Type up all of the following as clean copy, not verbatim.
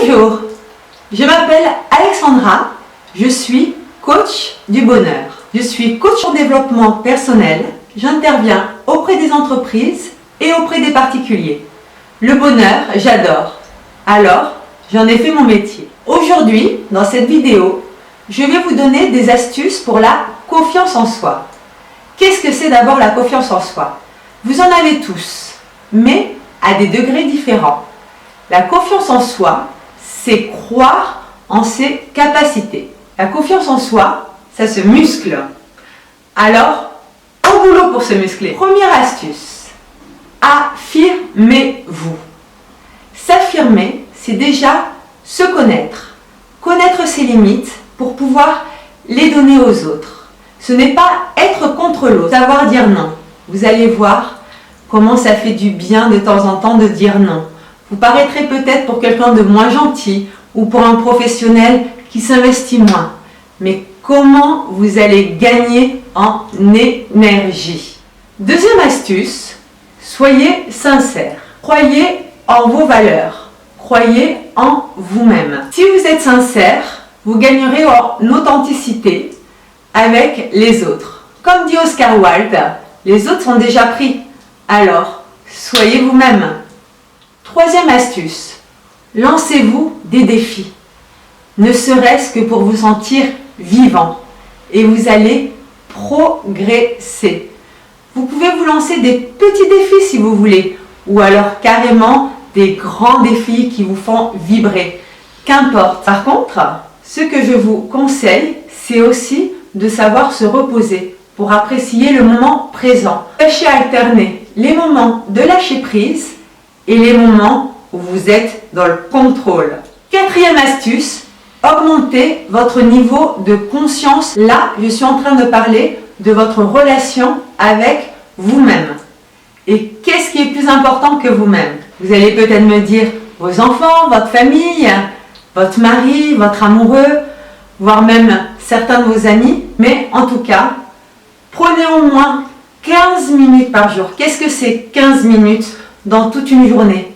Bonjour, je m'appelle Alexandra, je suis coach du bonheur. Je suis coach en développement personnel, j'interviens auprès des entreprises et auprès des particuliers. Le bonheur, j'adore, alors j'en ai fait mon métier. Aujourd'hui, dans cette vidéo, je vais vous donner des astuces pour la confiance en soi. Qu'est-ce que c'est d'abord la confiance en soi? Vous en avez tous, mais à des degrés différents. La confiance en soi, c'est croire en ses capacités. La confiance en soi, ça se muscle. Alors, au boulot pour se muscler. Première astuce, affirmez-vous. S'affirmer, c'est déjà se connaître. Connaître ses limites pour pouvoir les donner aux autres. Ce n'est pas être contre l'autre, savoir dire non. Vous allez voir comment ça fait du bien de temps en temps de dire non. Vous paraîtrez peut-être pour quelqu'un de moins gentil ou pour un professionnel qui s'investit moins. Mais comment vous allez gagner en énergie? Deuxième astuce, soyez sincère. Croyez en vos valeurs. Croyez en vous-même. Si vous êtes sincère, vous gagnerez en authenticité avec les autres. Comme dit Oscar Wilde, les autres sont déjà pris. Alors, soyez vous-même. Troisième astuce, lancez-vous des défis, ne serait-ce que pour vous sentir vivant et vous allez progresser. Vous pouvez vous lancer des petits défis si vous voulez ou alors carrément des grands défis qui vous font vibrer, qu'importe. Par contre, ce que je vous conseille, c'est aussi de savoir se reposer pour apprécier le moment présent. Sachez alterner les moments de lâcher prise et les moments où vous êtes dans le contrôle. Quatrième astuce, augmentez votre niveau de conscience. Là, je suis en train de parler de votre relation avec vous-même. Et qu'est-ce qui est plus important que vous-même? Vous allez peut-être me dire vos enfants, votre famille, votre mari, votre amoureux, voire même certains de vos amis. Mais en tout cas, prenez au moins 15 minutes par jour. Qu'est-ce que c'est 15 minutes dans toute une journée?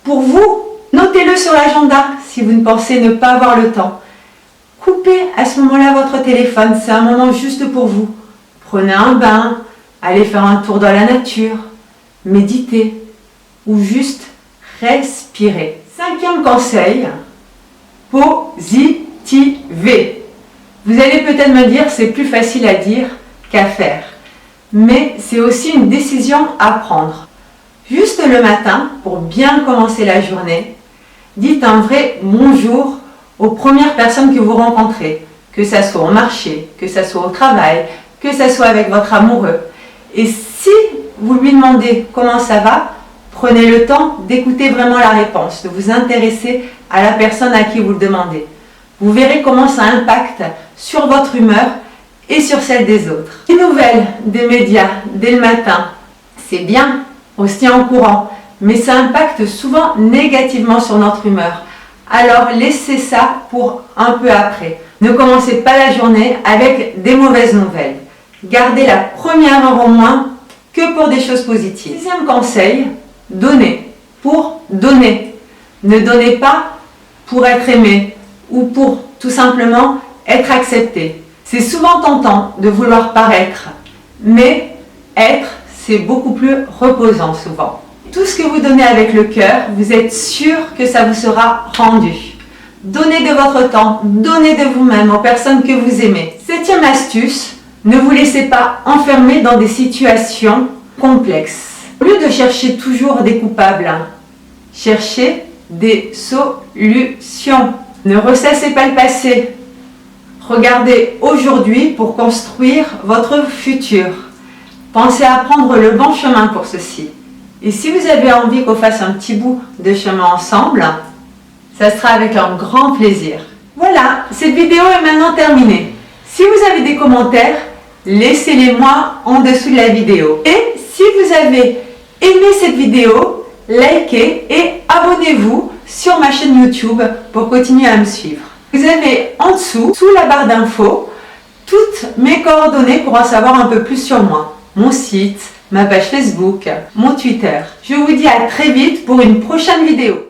Pour vous, notez-le sur l'agenda si vous ne pensez ne pas avoir le temps. Coupez à ce moment-là votre téléphone, c'est un moment juste pour vous. Prenez un bain, allez faire un tour dans la nature, méditez ou juste respirez. Cinquième conseil, positivez. Vous allez peut-être me dire c'est plus facile à dire qu'à faire, mais c'est aussi une décision à prendre. Juste le matin, pour bien commencer la journée, dites un vrai bonjour aux premières personnes que vous rencontrez, que ça soit au marché, que ça soit au travail, que ça soit avec votre amoureux. Et si vous lui demandez comment ça va, prenez le temps d'écouter vraiment la réponse, de vous intéresser à la personne à qui vous le demandez. Vous verrez comment ça impacte sur votre humeur et sur celle des autres. Les nouvelles des médias dès le matin, c'est bien, on se tient au courant, mais ça impacte souvent négativement sur notre humeur. Alors laissez ça pour un peu après. Ne commencez pas la journée avec des mauvaises nouvelles. Gardez la première heure au moins que pour des choses positives. Sixième conseil, donnez pour donner. Ne donnez pas pour être aimé ou pour tout simplement être accepté. C'est souvent tentant de vouloir paraître, mais être, c'est beaucoup plus reposant souvent. Tout ce que vous donnez avec le cœur, vous êtes sûr que ça vous sera rendu. Donnez de votre temps, donnez de vous-même aux personnes que vous aimez. Septième astuce, ne vous laissez pas enfermer dans des situations complexes. Au lieu de chercher toujours des coupables, cherchez des solutions. Ne ressassez pas le passé. Regardez aujourd'hui pour construire votre futur. Pensez à prendre le bon chemin pour ceci. Et si vous avez envie qu'on fasse un petit bout de chemin ensemble, ça sera avec un grand plaisir. Voilà, cette vidéo est maintenant terminée. Si vous avez des commentaires, laissez-les-moi en dessous de la vidéo. Et si vous avez aimé cette vidéo, likez et abonnez-vous sur ma chaîne YouTube pour continuer à me suivre. Vous avez en dessous, sous la barre d'infos, toutes mes coordonnées pour en savoir un peu plus sur moi. Mon site, ma page Facebook, mon Twitter. Je vous dis à très vite pour une prochaine vidéo.